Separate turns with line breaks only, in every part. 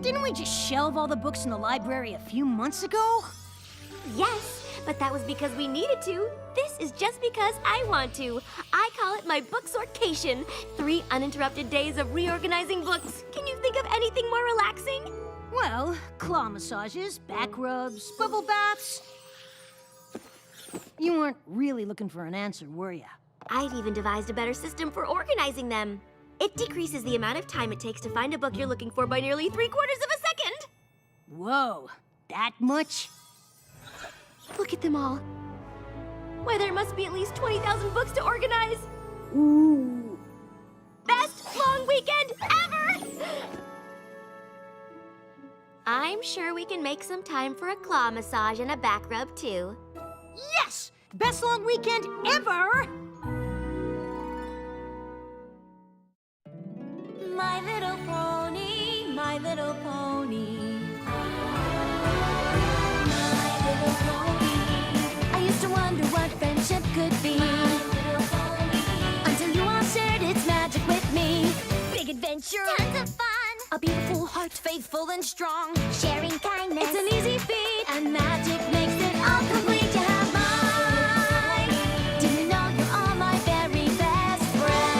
Didn't we just shelve all the books in the library a few months ago?
Yes, but that was because we needed to. This is just because I want to. I call it my book sortcation. 3 uninterrupted days of reorganizing books. Can you think of anything more relaxing?
Well, claw massages, back rubs, bubble baths. You weren't really looking for an answer, were you?
I've even devised a better system for organizing them. It decreases the amount of time it takes to find a book you're looking for by nearly 3/4 of a second.
Whoa, that much?
Look at them all. Why, there must be at least 20,000 books to organize.
Ooh.
Best long weekend ever! I'm sure we can make some time for a claw massage and a back rub, too.
Yes! Best long weekend ever!
My little pony, my little pony. My little pony. I used to wonder what friendship could be. My little pony. Until you all shared its magic with me. Big adventure. Tons of fun. A beautiful heart, faithful and strong. Sharing kindness. It's an easy feat. And magic makes it all complete. You have mine. Do you know you're all my very best friends?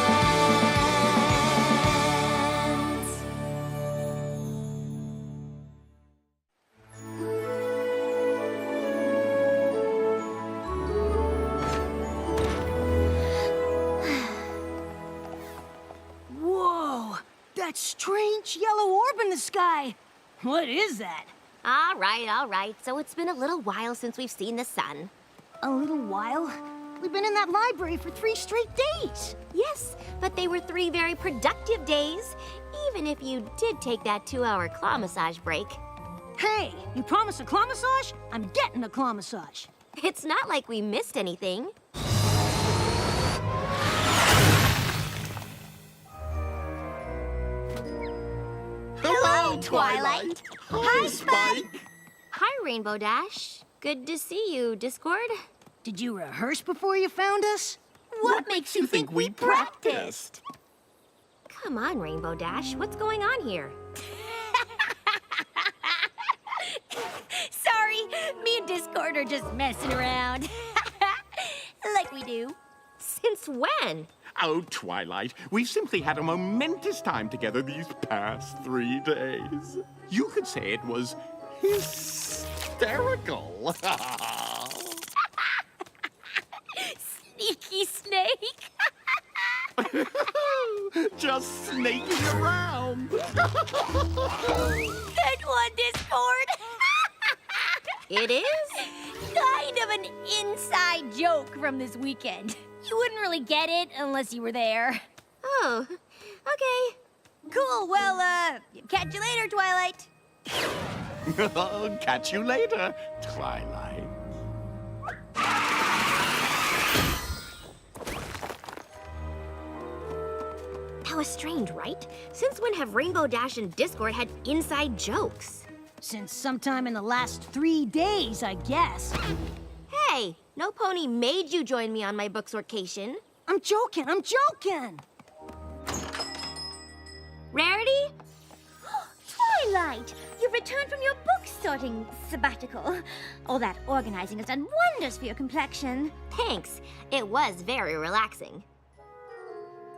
Whoa! That strange yellow orb in the sky! What is that?
All right. So it's been a little while since we've seen the sun.
A little while? We've been in that library for 3 straight days!
Yes, but they were 3 very productive days, even if you did take that 2-hour claw massage break.
Hey, you promised a claw massage? I'm getting a claw massage.
It's not like we missed anything.
Hello, Twilight. Hi, Spike.
Hi, Rainbow Dash. Good to see you, Discord.
Did you rehearse before you found us?
What makes you think we practiced?
Come on, Rainbow Dash. What's going on here?
Sorry, me and Discord are just messing around. Like we do.
Since when?
Oh, Twilight, we've simply had a momentous time together these past 3 days. You could say it was hysterical.
Sneaky snake.
Just snaking around.
Good one, Discord.
It is?
Kind of an inside joke from this weekend. You wouldn't really get it unless you were there.
Oh, okay.
Cool, well, catch you later, Twilight.
Catch you later, Twilight.
That was strange, right? Since when have Rainbow Dash and Discord had inside jokes?
Since sometime in the last 3 days, I guess.
Hey, no pony made you join me on my book sortcation.
I'm joking.
Rarity?
Twilight, you've returned from your book sorting sabbatical. All that organizing has done wonders for your complexion.
Thanks. It was very relaxing.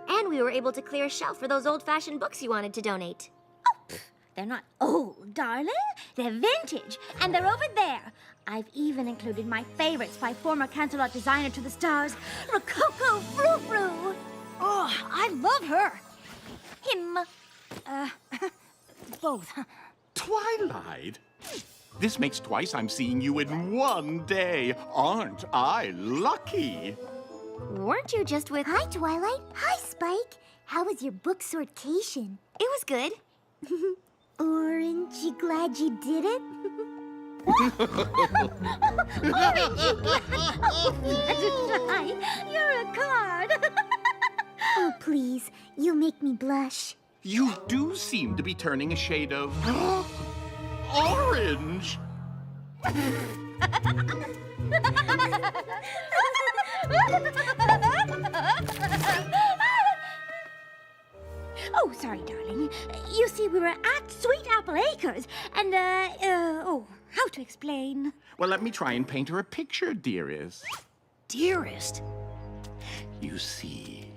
And we were able to clear a shelf for those old-fashioned books you wanted to donate.
They're not old, darling. They're vintage, and they're over there. I've even included my favorites by former Canterlot designer to the stars, Rococo Frou-Frou.
Oh, I love her.
Him.
Both.
Twilight? This makes twice I'm seeing you in 1 day. Aren't I lucky?
Weren't you just with...
Hi, Twilight. Hi, Spike. How was your book sortation?
It was good.
Aren't you glad you did it?
You're a card.
Oh, please. You'll make me blush.
You do seem to be turning a shade of orange.
Oh, sorry, darling. You see, we were at Sweet Apple Acres, and, how to explain?
Well, let me try and paint her a picture, dearest.
Dearest.
You see,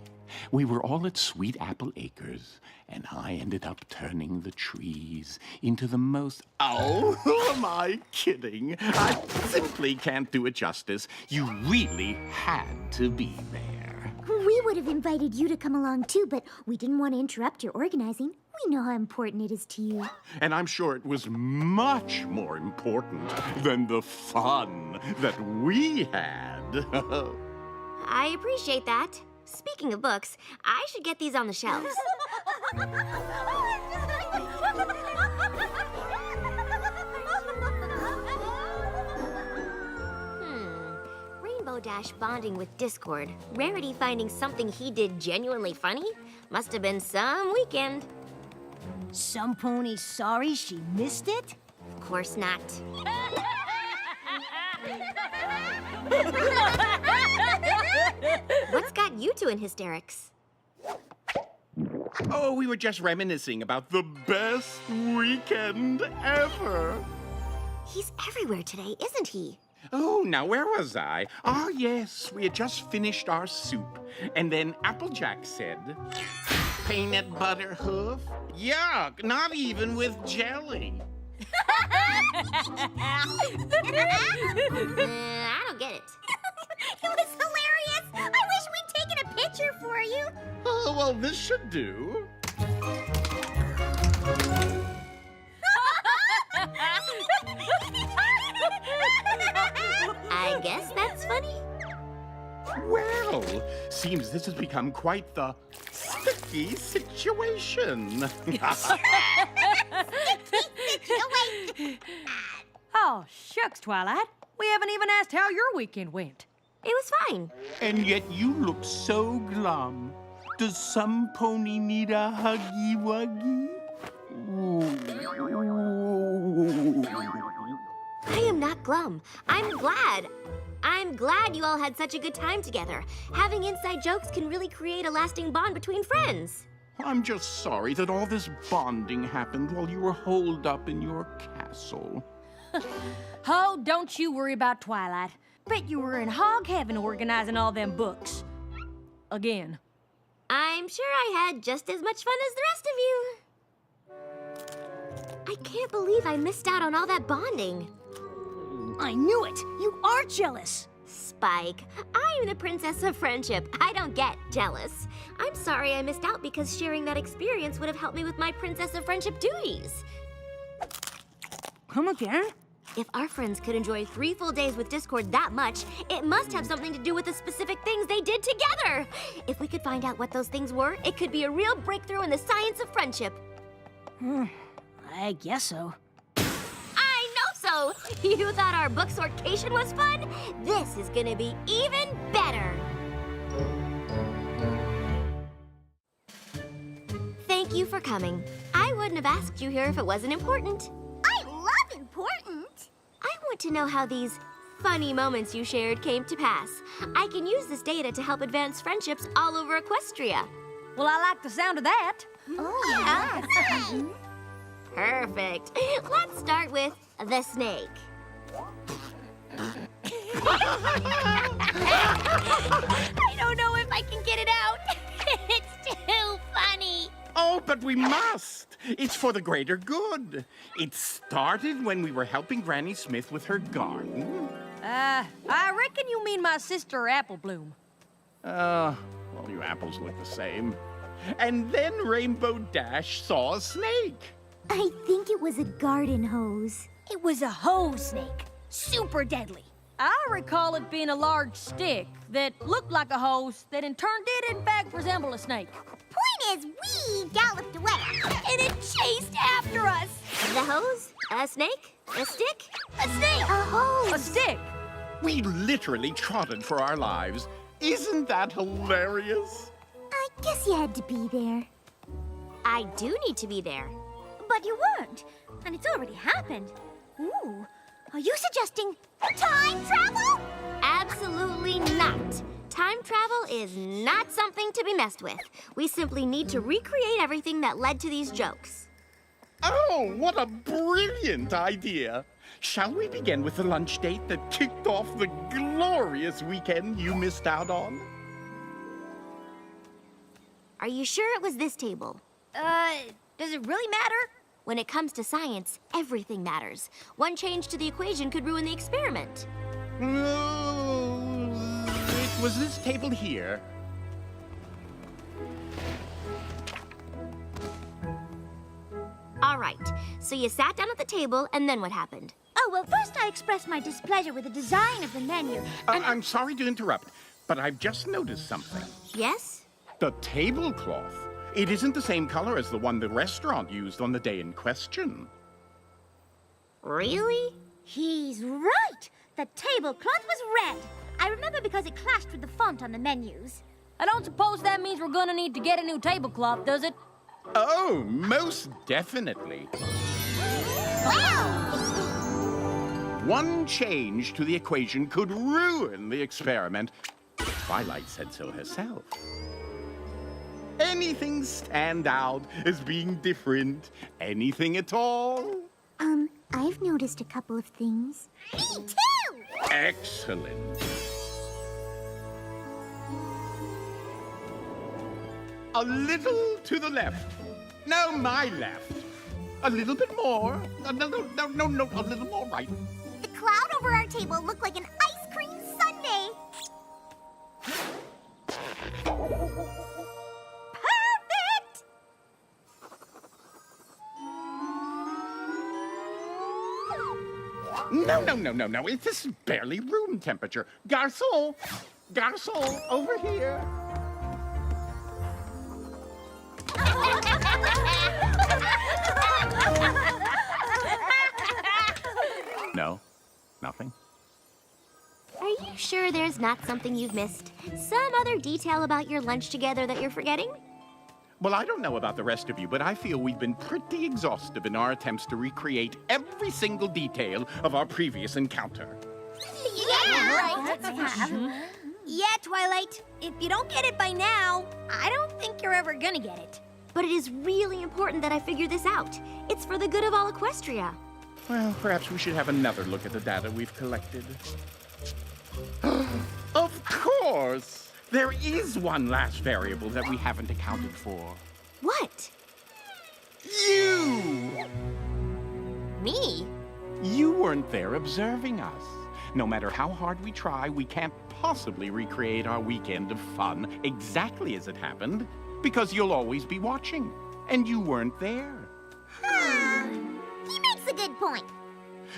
we were all at Sweet Apple Acres, and I ended up turning the trees into the most... Oh, who am I kidding? I simply can't do it justice. You really had to be there.
We would have invited you to come along too, but we didn't want to interrupt your organizing. We know how important it is to you.
And I'm sure it was much more important than the fun that we had.
I appreciate that. Speaking of books, I should get these on the shelves. Rainbow Dash bonding with Discord. Rarity finding something he did genuinely funny? Must have been some weekend.
Some pony sorry she missed it?
Of course not. What's got you two in hysterics?
Oh, we were just reminiscing about the best weekend ever.
He's everywhere today, isn't he?
Oh, now where was I? Ah, yes, we had just finished our soup. And then Applejack said, peanut butter hoof? Yuck, not even with jelly.
I don't get it.
It was hilarious. I wish we'd taken a picture for you.
Oh, well, this should do.
I guess that's funny.
Well, seems this has become quite the sticky situation.
Oh, shucks, Twilight. We haven't even asked how your weekend went.
It was fine.
And yet you look so glum. Does some pony need a huggy wuggy?
I am not glum. I'm glad. I'm glad you all had such a good time together. Having inside jokes can really create a lasting bond between friends.
I'm just sorry that all this bonding happened while you were holed up in your castle.
Oh, don't you worry about Twilight. Bet you were in hog heaven organizing all them books. Again.
I'm sure I had just as much fun as the rest of you. I can't believe I missed out on all that bonding.
I knew it. You are jealous.
Spike, I am the princess of friendship. I don't get jealous. I'm sorry I missed out because sharing that experience would have helped me with my princess of friendship duties.
Come again?
If our friends could enjoy 3 full days with Discord that much, it must have something to do with the specific things they did together. If we could find out what those things were, it could be a real breakthrough in the science of friendship.
I guess so.
I know so! You thought our book sortcation was fun? This is gonna be even better. Thank you for coming. I wouldn't have asked you here if it wasn't important.
I love important.
I want to know how these funny moments you shared came to pass. I can use this data to help advance friendships all over Equestria.
Well, I like the sound of that.
Oh, yeah.
Perfect. Let's start with the snake. I don't know if I can get it out. It's too funny.
Oh, but we must. It's for the greater good. It started when we were helping Granny Smith with her garden.
I reckon you mean my sister Apple Bloom.
Well, you apples look the same. And then Rainbow Dash saw a snake.
I think it was a garden hose.
It was a hose snake. Super deadly.
I recall it being a large stick that looked like a hose that in turn did in fact resemble a snake.
Point is, we galloped away.
And it chased after us. The hose? A snake? A stick? A snake!
A hose.
A stick!
We literally trotted for our lives. Isn't that hilarious?
I guess you had to be there.
I do need to be there.
But you weren't, and it's already happened. Ooh, are you suggesting
Time travel?
Absolutely not. Time time travel is not something to be messed with. We simply need to recreate everything that led to these jokes.
Oh, what a brilliant idea! Shall we begin with the lunch date that kicked off the glorious weekend you missed out on?
Are you sure it was this table?
Does it really matter?
When it comes to science, everything matters. One change to the equation could ruin the experiment.
No, it was this table here.
All right, so you sat down at the table, and then what happened?
Oh, well, first I expressed my displeasure with the design of the menu.
I'm sorry to interrupt, but I've just noticed something.
Yes?
The tablecloth. It isn't the same color as the one the restaurant used on the day in question.
Really?
He's right. The tablecloth was red. I remember because it clashed with the font on the menus.
I don't suppose that means we're gonna need to get a new tablecloth, does it?
Oh, most definitely. One change to the equation could ruin the experiment. Twilight said so herself. Anything stand out as being different? Anything at all?
I've noticed a couple of things.
Me too!
Excellent. A little to the left. No, my left. A little bit more. No, a little more right.
The cloud over our table looked like an ice cream sundae. Perfect!
No. This is barely room temperature. Garçon! Garçon, over here. No? Nothing?
Are you sure there's not something you've missed? Some other detail about your lunch together that you're forgetting?
Well, I don't know about the rest of you, but I feel we've been pretty exhaustive in our attempts to recreate every single detail of our previous encounter.
Yeah, Twilight. If you don't get it by now, I don't think you're ever gonna get it.
But it is really important that I figure this out. It's for the good of all Equestria.
Well, perhaps we should have another look at the data we've collected. Of course! There is one last variable that we haven't accounted for.
What?
You!
Me?
You weren't there observing us. No matter how hard we try, we can't possibly recreate our weekend of fun exactly as it happened, because you'll always be watching, and you weren't there.
He makes a good point.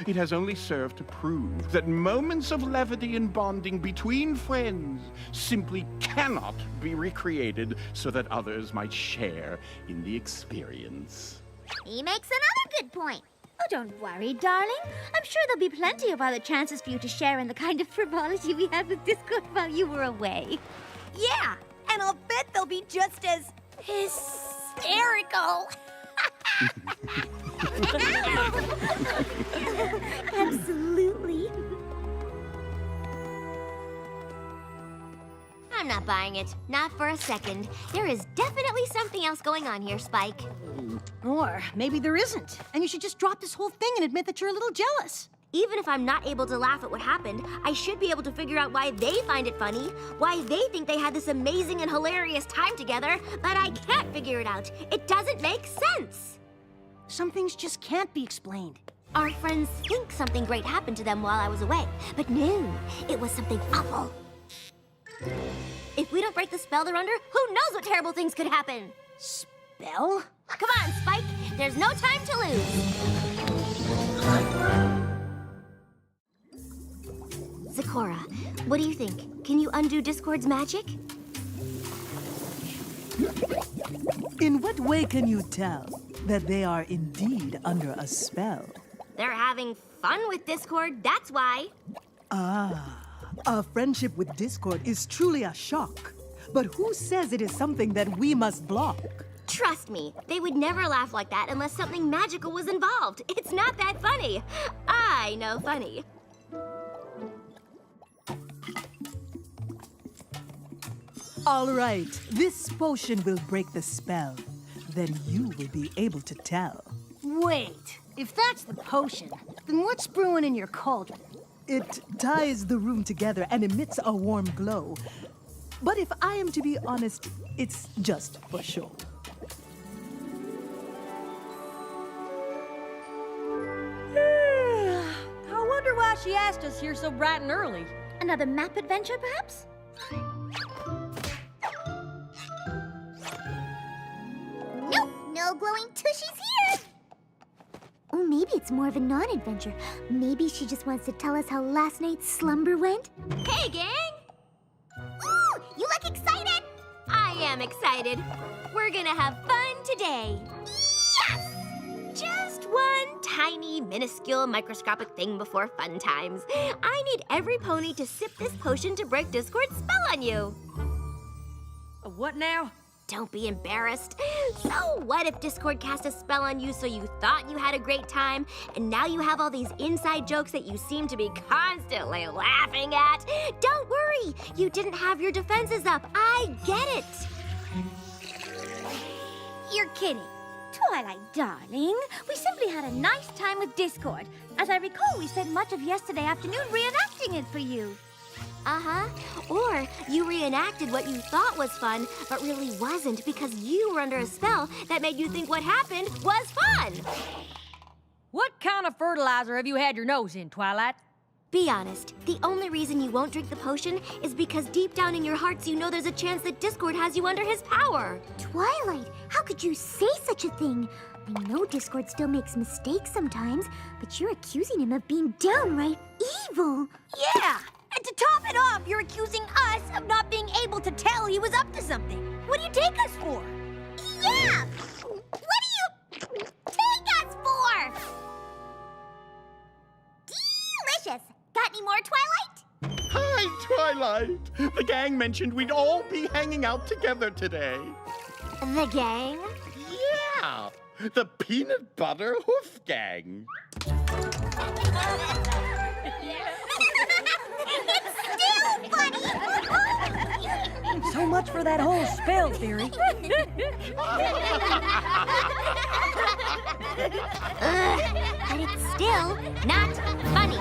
It has only served to prove that moments of levity and bonding between friends simply cannot be recreated so that others might share in the experience.
He makes another good point.
Oh, don't worry, darling. I'm sure there'll be plenty of other chances for you to share in the kind of frivolity we had with Discord while you were away.
Yeah, and I'll bet they'll be just as hysterical.
Absolutely.
I'm not buying it. Not for a second. There is definitely something else going on here, Spike.
Or maybe there isn't, and you should just drop this whole thing and admit that you're a little jealous.
Even if I'm not able to laugh at what happened, I should be able to figure out why they find it funny, why they think they had this amazing and hilarious time together, but I can't figure it out. It doesn't make sense.
Some things just can't be explained.
Our friends think something great happened to them while I was away, but no, it was something awful. If we don't break the spell they're under, who knows what terrible things could happen?
Spell?
Come on, Spike. There's no time to lose. Zecora, what do you think? Can you undo Discord's magic?
In what way can you tell that they are indeed under a spell?
They're having fun with Discord, that's why.
A friendship with Discord is truly a shock. But who says it is something that we must block?
Trust me, they would never laugh like that unless something magical was involved. It's not that funny. I know funny.
All right, this potion will break the spell. Then you will be able to tell.
Wait, if that's the potion, then what's brewing in your cauldron?
It ties the room together and emits a warm glow. But if I am to be honest, it's just for show.
I wonder why she asked us here so bright and early.
Another map adventure, perhaps?
Nope, no glowing tushies here. Oh, maybe it's more of a non-adventure. Maybe she just wants to tell us how last night's slumber went.
Hey, gang! Ooh, you look excited! I am excited. We're gonna have fun today. Yes! Just one tiny, minuscule, microscopic thing before fun times. I need every pony to sip this potion to break Discord's spell on you.
What now?
Don't be embarrassed. So what if Discord cast a spell on you so you thought you had a great time, and now you have all these inside jokes that you seem to be constantly laughing at? Don't worry, you didn't have your defenses up. I get it.
You're kidding. Twilight, darling. We simply had a nice time with Discord. As I recall, we spent much of yesterday afternoon reenacting it for you.
Uh-huh. Or you reenacted what you thought was fun, but really wasn't because you were under a spell that made you think what happened was fun.
What kind of fertilizer have you had your nose in, Twilight?
Be honest, the only reason you won't drink the potion is because deep down in your hearts you know there's a chance that Discord has you under his power.
Twilight, how could you say such a thing? I know Discord still makes mistakes sometimes, but you're accusing him of being downright evil.
Yeah! And to top it off, you're accusing us of not being able to tell he was up to something. What do you take us for?
Yeah! What do you take us for? Delicious! Got any more, Twilight?
Hi, Twilight. The gang mentioned we'd all be hanging out together today.
The gang?
Yeah, the Peanut Butter Hoof Gang.
So much for that whole spell theory.
But it's still not funny.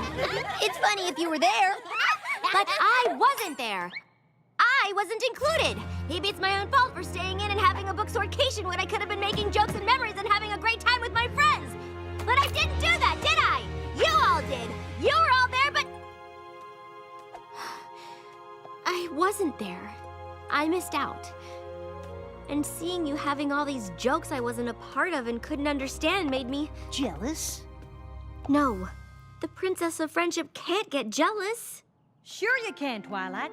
It's funny if you were there.
But I wasn't there. I wasn't included. Maybe it's my own fault for staying in and having a book sortation when I could have been making jokes and memories and having a great time with my friends. But I didn't do that, did I? You all did. You were all there, but I wasn't there. I missed out. And seeing you having all these jokes I wasn't a part of and couldn't understand made me
Jealous?
No. The Princess of Friendship can't get jealous.
Sure you can, Twilight.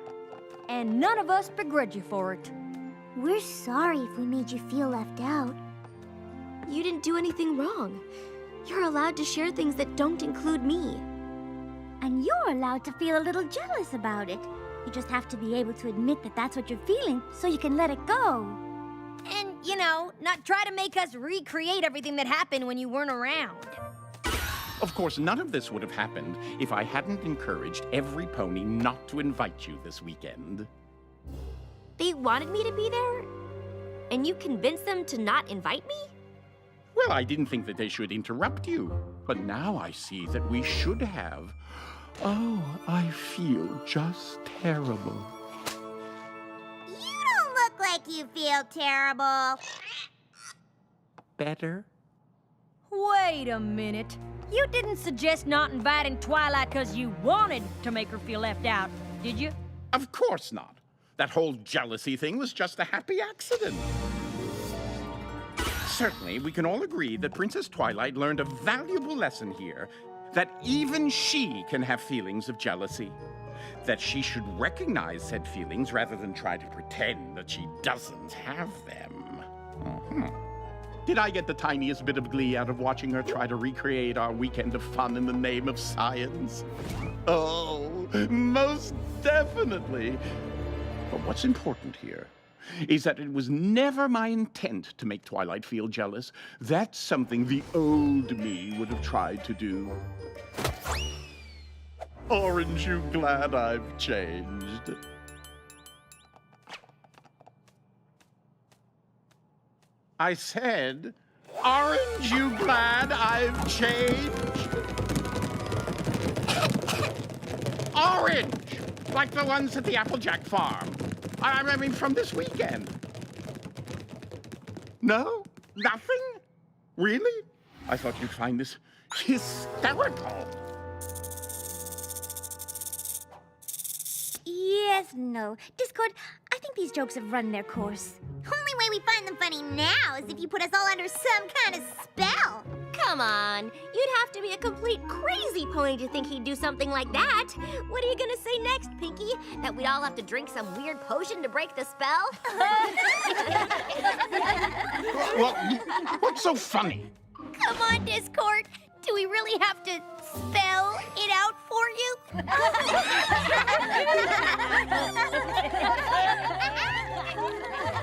And none of us begrudge you for it.
We're sorry if we made you feel left out.
You didn't do anything wrong. You're allowed to share things that don't include me.
And you're allowed to feel a little jealous about it. You just have to be able to admit that that's what you're feeling so you can let it go.
And, not try to make us recreate everything that happened when you weren't around.
Of course, none of this would have happened if I hadn't encouraged every pony not to invite you this weekend.
They wanted me to be there? And you convinced them to not invite me?
Well, I didn't think that they should interrupt you, but now I see that we should have. Oh, I feel just terrible.
You don't look like you feel terrible.
Better?
Wait a minute. You didn't suggest not inviting Twilight because you wanted to make her feel left out, did you?
Of course not. That whole jealousy thing was just a happy accident. Certainly, we can all agree that Princess Twilight learned a valuable lesson here, that even she can have feelings of jealousy. That she should recognize said feelings rather than try to pretend that she doesn't have them. Did I get the tiniest bit of glee out of watching her try to recreate our weekend of fun in the name of science? Oh, most definitely. But what's important here is that it was never my intent to make Twilight feel jealous. That's something the old me would have tried to do. Aren't you glad I've changed? I said, aren't you glad I've changed? Orange! Like the ones at the Applejack farm. I mean, from this weekend. No? Nothing? Really? I thought you'd find this hysterical.
Yes, no. Discord, I think these jokes have run their course.
Only way we find them funny now is if you put us all under some kind of spell.
Come on. You'd have to be a complete crazy pony to think he'd do something like that. What are you gonna say next, Pinky? That we'd all have to drink some weird potion to break the spell?
Well, what's so funny?
Come on, Discord. Do we really have to spell it out for you?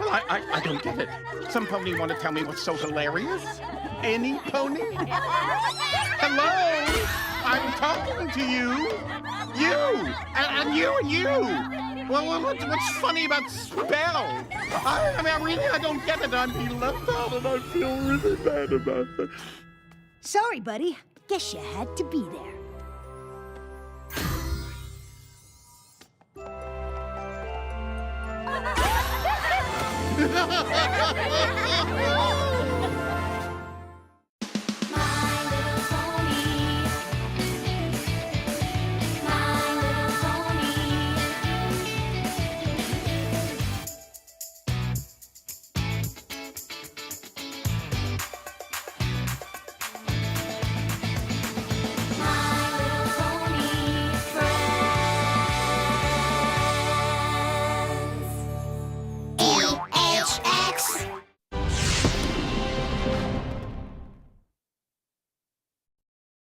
Well, I don't get it. Some pony want to tell me what's so hilarious? Any pony? Hello? I'm talking to you. You! And you and you! Well, what's funny about spell? I don't get it. I'm being left out and I feel really bad about it.
Sorry, buddy. Guess you had to be there.